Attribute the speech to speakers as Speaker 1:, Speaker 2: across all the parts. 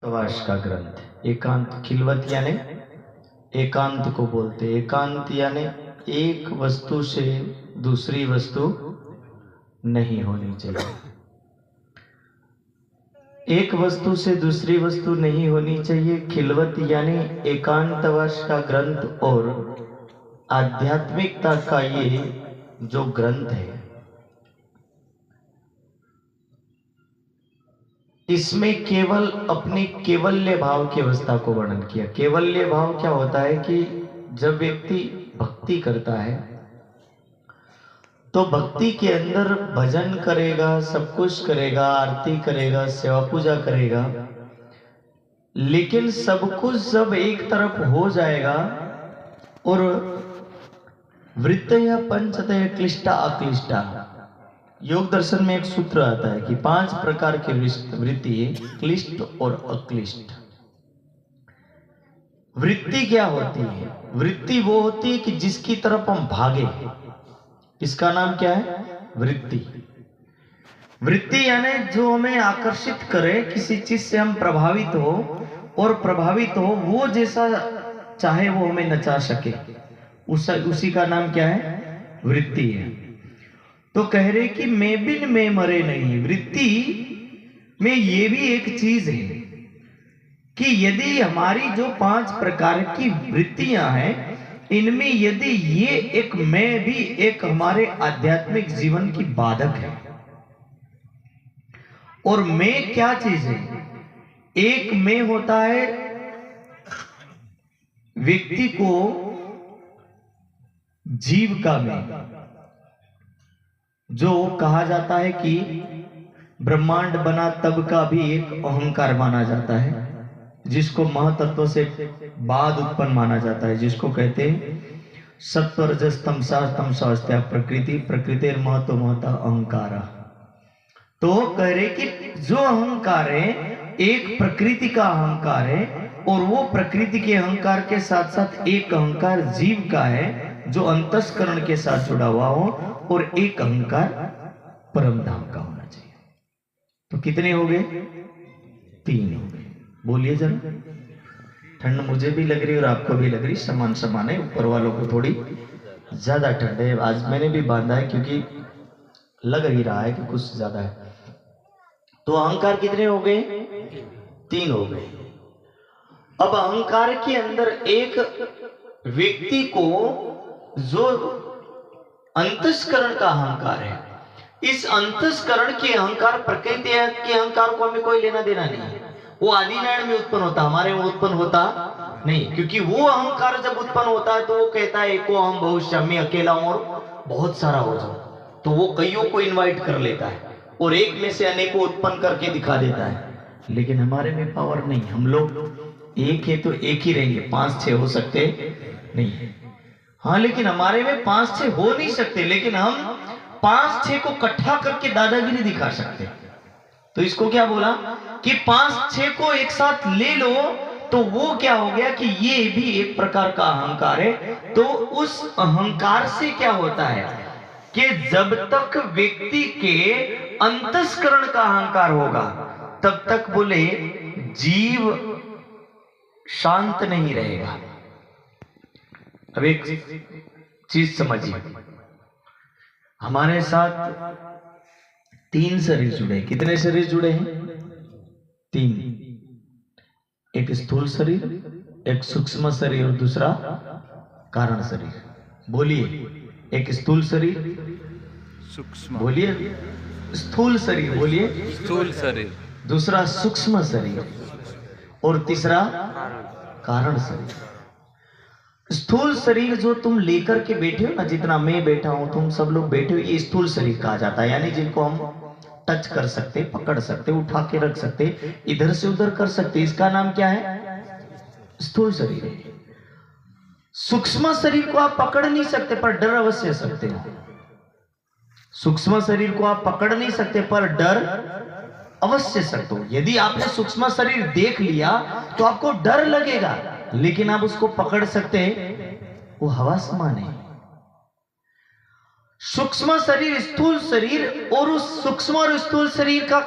Speaker 1: एकांतवास का ग्रंथ। एकांत खिलवत यानी एकांत को बोलते। एकांत यानी एक वस्तु से दूसरी वस्तु नहीं होनी चाहिए। एक वस्तु से दूसरी वस्तु नहीं होनी चाहिए। खिलवत यानी एकांतवास का ग्रंथ और आध्यात्मिकता का ये जो ग्रंथ है, इसमें केवल अपनी केवल्य भाव की अवस्था को वर्णन किया। केवल्य भाव क्या होता है कि जब व्यक्ति भक्ति करता है तो भक्ति के अंदर भजन करेगा, सब कुछ करेगा, आरती करेगा, सेवा पूजा करेगा, लेकिन सब कुछ जब एक तरफ हो जाएगा और वृत्तय पंचतय क्लिष्टा अक्लिष्टा, योग दर्शन में एक सूत्र आता है कि 5 प्रकार की वृत्ति है, क्लिष्ट और अक्लिष्ट। वृत्ति क्या होती है? वृत्ति वो होती है कि जिसकी तरफ हम भागे, इसका नाम क्या है? वृत्ति। वृत्ति यानी जो हमें आकर्षित करे, किसी चीज से हम प्रभावित हो और प्रभावित हो वो जैसा चाहे वो हमें नचा सके, उसी का नाम क्या है? वृत्ति है। तो कह रहे कि मैं बिन में मरे नहीं। वृत्ति में ये भी एक चीज है कि यदि हमारी जो 5 प्रकार की वृत्तियां हैं, इनमें यदि ये एक मैं भी एक हमारे आध्यात्मिक जीवन की बाधक है। और मैं क्या चीज है? एक मैं होता है व्यक्ति को जीव का मैं, जो कहा जाता है कि ब्रह्मांड बना तब का भी एक अहंकार माना जाता है, जिसको महतत्व से बाद उत्पन्न माना जाता है, जिसको कहते हैं सत्व रजस तमसा तमसास्त्या प्रकृति प्रकृतिर महतो महता अहंकार। तो कह रहे कि जो अहंकार है एक प्रकृति का अहंकार है, और वो प्रकृति के अहंकार के साथ साथ एक अहंकार जीव का है जो अंतस्करण के साथ जुड़ा हुआ हो, और एक अहंकार परम धाम का होना चाहिए। तो कितने हो गए? 3 हो गए। बोलिए जरा। ठंड मुझे भी लग रही और आपको भी लग रही, समान समान है। ऊपर वालों को थोड़ी ज्यादा ठंड है। आज मैंने भी बांधा है क्योंकि लग ही रहा है कि कुछ ज्यादा है। तो अहंकार कितने हो गए? 3 हो गए। अब अहंकार के अंदर एक व्यक्ति को जो अंतस्करण का अहंकार है, इस अंतस्करण के अहंकार प्रकृति के अहंकार को हमें कोई लेना देना नहीं है। वो आदिनारायण में उत्पन्न होता, हमारे में उत्पन्न होता नहीं। क्योंकि वो अहंकार जब उत्पन्न होता है तो वो कहता है एको हम बहुश्य, मैं अकेला हूं और बहुत सारा हो जाऊं, तो वो कईयों को इन्वाइट कर लेता है और एक में से अनेकों उत्पन्न करके दिखा देता है। लेकिन हमारे में पावर नहीं। हम लोग एक है तो एक ही रहेंगे, 5-6 हो सकते नहीं है। हाँ, लेकिन हमारे में 5-6 हो नहीं सकते, लेकिन हम 5-6 को इकट्ठा करके दादागिरी दिखा सकते। तो इसको क्या बोला कि 5-6 को एक साथ ले लो, तो वो क्या हो गया कि ये भी एक प्रकार का अहंकार है। तो उस अहंकार से क्या होता है कि जब तक व्यक्ति के अंतस्करण का अहंकार होगा तब तक बोले जीव शांत नहीं रहेगा। अब एक चीज समझिए, हमारे साथ 3 शरीर जुड़े हैं। कितने शरीर जुड़े हैं? 3। एक स्थूल शरीर, एक सूक्ष्म शरीर और दूसरा कारण शरीर। बोलिए, एक स्थूल शरीर,
Speaker 2: सूक्ष्म,
Speaker 1: बोलिए स्थूल शरीर, बोलिए
Speaker 2: स्थूल शरीर,
Speaker 1: दूसरा सूक्ष्म शरीर और तीसरा कारण शरीर। स्थूल शरीर जो तुम लेकर के बैठे हो ना, जितना मैं बैठा हूं, तुम सब लोग बैठे हो, ये स्थूल शरीर कहा जाता है। यानी जिनको हम टच कर सकते, पकड़ सकते, उठा के रख सकते, इधर से उधर कर सकते, इसका नाम क्या है? स्थूल शरीर है। सूक्ष्म शरीर को आप पकड़ नहीं सकते पर डर अवश्य सकते हो। सूक्ष्म शरीर को आप पकड़ नहीं सकते पर डर अवश्य सकते हो। यदि आपने सूक्ष्म शरीर देख लिया तो आपको डर लगेगा, लेकिन आप उसको पकड़ सकते हैं, वो हवा समान है। सूक्ष्म शरीर, स्थूल शरीर, और उस सूक्ष्म और स्थूल शरीर का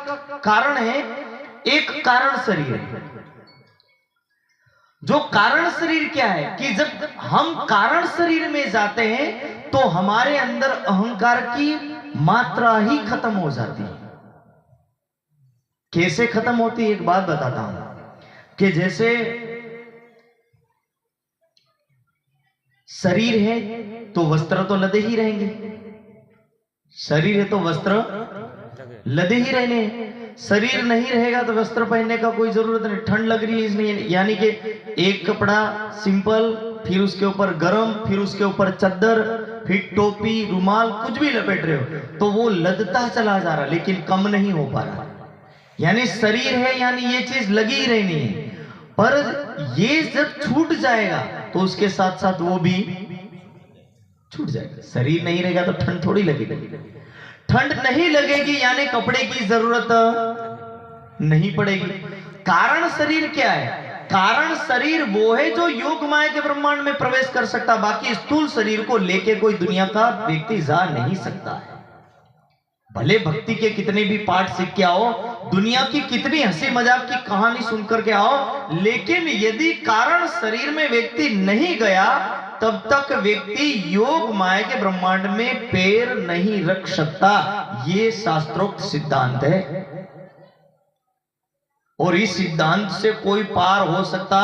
Speaker 1: कारण है एक कारण शरीर है। जो कारण शरीर क्या है कि जब हम कारण शरीर में जाते हैं तो हमारे अंदर अहंकार की मात्रा ही खत्म हो जाती है। कैसे खत्म होती है एक बात बताता हूं कि जैसे शरीर है तो वस्त्र तो लदे ही रहेंगे, शरीर है तो वस्त्र लदे ही रहने हैं। शरीर नहीं रहेगा तो वस्त्र पहनने का कोई जरूरत नहीं, ठंड लग रही है इसलिए, यानी कि एक कपड़ा सिंपल, फिर उसके ऊपर गरम, फिर उसके ऊपर चद्दर, फिर टोपी, रुमाल, कुछ भी लपेट रहे हो तो वो लदता चला जा रहा लेकिन कम नहीं हो पा रहा। यानी शरीर है यानी ये चीज लगी ही रहनी है, पर ये जब छूट जाएगा तो उसके साथ साथ वो भी छूट जाएगा। शरीर नहीं रहेगा तो ठंड थोड़ी लगेगी, ठंड नहीं लगेगी यानी कपड़े की जरूरत नहीं पड़ेगी। कारण शरीर क्या है? कारण शरीर वो है जो योग माया के ब्रह्मांड में प्रवेश कर सकता, बाकी स्थूल शरीर को लेके कोई दुनिया का व्यक्ति जा नहीं सकता है। भले भक्ति के कितने भी पाठ सीख के आओ, दुनिया की कितनी हंसी मजाक की कहानी सुनकर के आओ, लेकिन यदि कारण शरीर में व्यक्ति नहीं गया तब तक व्यक्ति योग माया के ब्रह्मांड में पैर नहीं रख सकता। ये शास्त्रोक्त सिद्धांत है और इस सिद्धांत से कोई पार हो सकता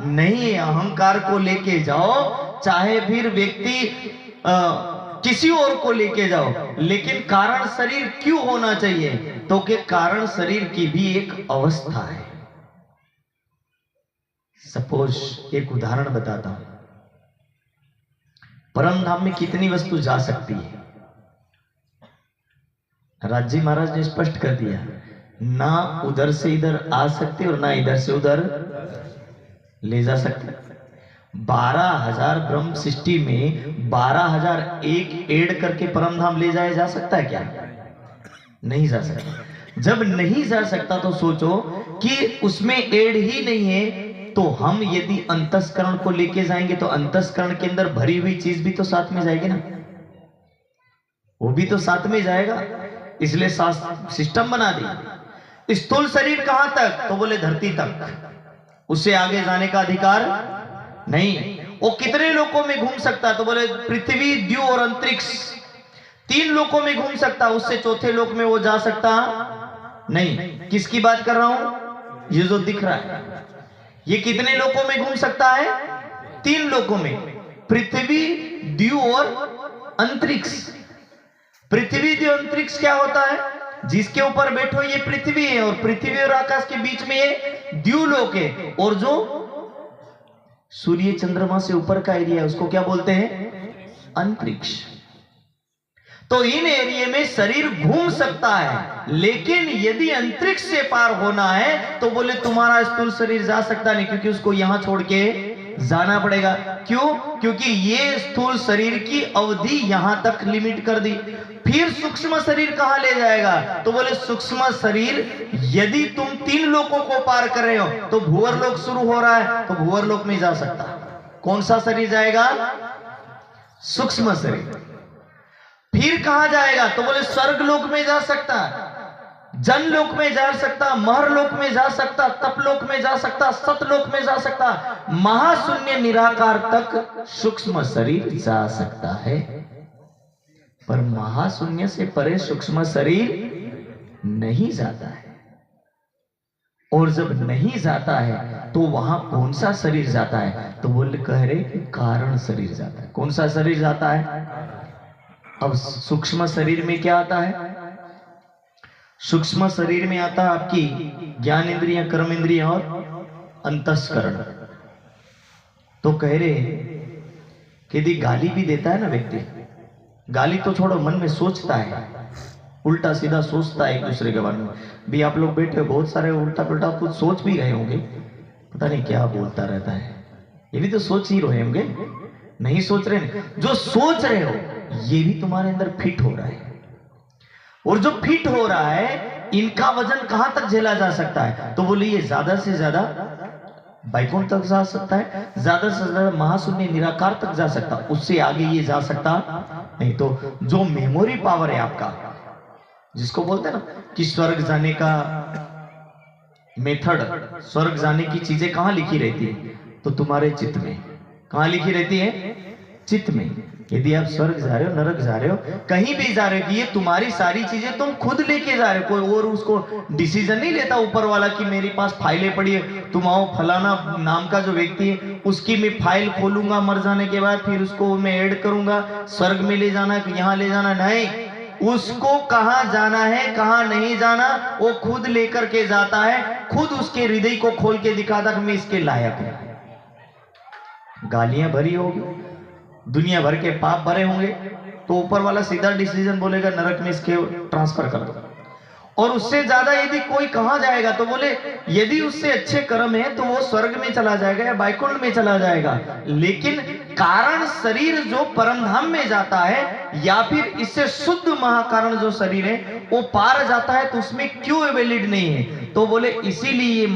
Speaker 1: नहीं है। अहंकार को लेके जाओ, चाहे फिर व्यक्ति किसी और को लेके जाओ, लेकिन कारण शरीर क्यों होना चाहिए? तो कि कारण शरीर की भी एक अवस्था है। सपोज एक उदाहरण बताता हूं, परम धाम में कितनी वस्तु जा सकती है? राजी महाराज ने स्पष्ट कर दिया, ना उधर से इधर आ सकते और ना इधर से उधर ले जा सकते। 12,000 ब्रह्म सृष्टि में 12,001 ऐड करके परम धाम ले जाया जा सकता है क्या? नहीं जा सकता। जब नहीं जा सकता तो सोचो कि उसमें ऐड ही नहीं है, तो हम यदि अंतस्करण को लेके जाएंगे तो अंतस्करण के अंदर भरी हुई चीज भी तो साथ में जाएगी ना, वो भी तो साथ में जाएगा। इसलिए सिस्टम बना दी। स्थूल शरीर कहां तक? तो बोले धरती तक, उससे आगे जाने का अधिकार नहीं। वो कितने लोकों में घूम सकता? तो बोले पृथ्वी, द्यू और अंतरिक्ष, 3 लोकों में घूम सकता, उससे चौथे लोक में वो जा सकता नहीं। किसकी बात कर रहा हूं? ये जो दिख रहा है ये कितने लोकों में घूम सकता है? 3 लोकों में, पृथ्वी, द्यू और अंतरिक्ष। पृथ्वी, द्यू, अंतरिक्ष क्या होता है? जिसके ऊपर बैठो ये पृथ्वी है और पृथ्वी और आकाश के बीच में ये द्यूलोक है, और जो सूर्य चंद्रमा से ऊपर का एरिया है उसको क्या बोलते हैं? अंतरिक्ष। तो इन एरिया में शरीर घूम सकता है, लेकिन यदि अंतरिक्ष से पार होना है तो बोले तुम्हारा स्थूल शरीर जा सकता नहीं, क्योंकि उसको यहां छोड़ के जाना पड़ेगा। क्यों? क्योंकि ये स्थूल शरीर की अवधि यहां तक लिमिट कर दी। फिर सूक्ष्म शरीर कहां ले जाएगा? तो बोले सूक्ष्म शरीर, यदि तुम 3 लोकों को पार कर रहे हो तो भूवर लोक शुरू हो रहा है तो भूवर लोक में जा सकता। कौन सा शरीर जाएगा? सूक्ष्म शरीर। फिर कहां जाएगा? तो बोले स्वर्ग लोक में जा सकता, जन लोक में जा सकता, महर लोक में जा सकता, तप लोक में जा सकता, सतलोक में जा सकता, महाशून्य निराकार तक सूक्ष्म शरीर जा सकता है। पर महाशून्य से परे सूक्ष्म शरीर नहीं जाता है। और जब नहीं जाता है तो वहां कौन सा शरीर जाता है? तो बोले कह रहे कि कारण शरीर जाता है। कौन सा शरीर जाता है? अब सूक्ष्म शरीर में क्या आता है? सूक्ष्म शरीर में आता है आपकी ज्ञान इंद्रियां, कर्म इंद्रियां और अंतस्करण। तो कह रहे कि यदि गाली भी देता है ना व्यक्ति, गाली तो छोड़ो, मन में सोचता है, उल्टा सीधा सोचता है एक दूसरे के बारे में भी। आप लोग बैठे हो, बहुत सारे उल्टा पुल्टा कुछ सोच भी रहे होंगे, पता नहीं क्या बोलता रहता है, ये भी तो सोच ही रहे होंगे। नहीं सोच रहे नहीं, जो सोच रहे हो ये भी तुम्हारे अंदर फिट हो रहा है। और जो फिट हो रहा है इनका वजन कहां तक झेला जा सकता है? तो बोले ये ज्यादा से ज्यादा वैकुंठ तक जा सकता है, ज्यादा से ज्यादा महाशून्य निराकार तक जा सकता, उससे आगे ये जा सकता नहीं। तो जो मेमोरी पावर है आपका, जिसको बोलते हैं ना कि स्वर्ग जाने का मेथड, स्वर्ग जाने की चीजें कहां लिखी रहती है? तो तुम्हारे चित्त में। कहां लिखी रहती है? चित्त में। यदि आप स्वर्ग जा रहे हो, नरक जा रहे हो, कहीं भी जा रहे हो, कि ये तुम्हारी सारी चीजें तुम खुद लेके जा रहे हो, कोई और उसको डिसीजन नहीं लेता ऊपर वाला कि मेरे पास फाइलें पड़ी है, तुम आओ फलाना नाम का जो व्यक्ति है उसकी मैं फाइल खोलूंगा मर जाने के बाद, फिर उसको मैं ऐड करूंगा, स्वर्ग में ले जाना कि यहाँ ले जाना। नहीं, उसको कहां जाना है कहां नहीं जाना वो खुद लेकर के जाता है, खुद उसके हृदय को खोल के दिखाता कि मैं इसके लायक हूं। गालियां भरी होगी, दुनिया भर के पाप भरे होंगे, तो ऊपर वाला सीधा डिसीजन बोलेगा नरक में इसके ट्रांसफर कर दो। और उससे ज्यादा यदि कोई कहां जाएगा तो बोले यदि उससे अच्छे कर्म है तो वो स्वर्ग में चला जाएगा या बैकुंठ में चला जाएगा, लेकिन कारण शरीर जो परमधाम में जाता है या फिर इससे शुद्ध महाकारण जो शरीर है वो पार जाता है, तो उसमें क्यों वैलिड नहीं है? तो बोले इसीलिए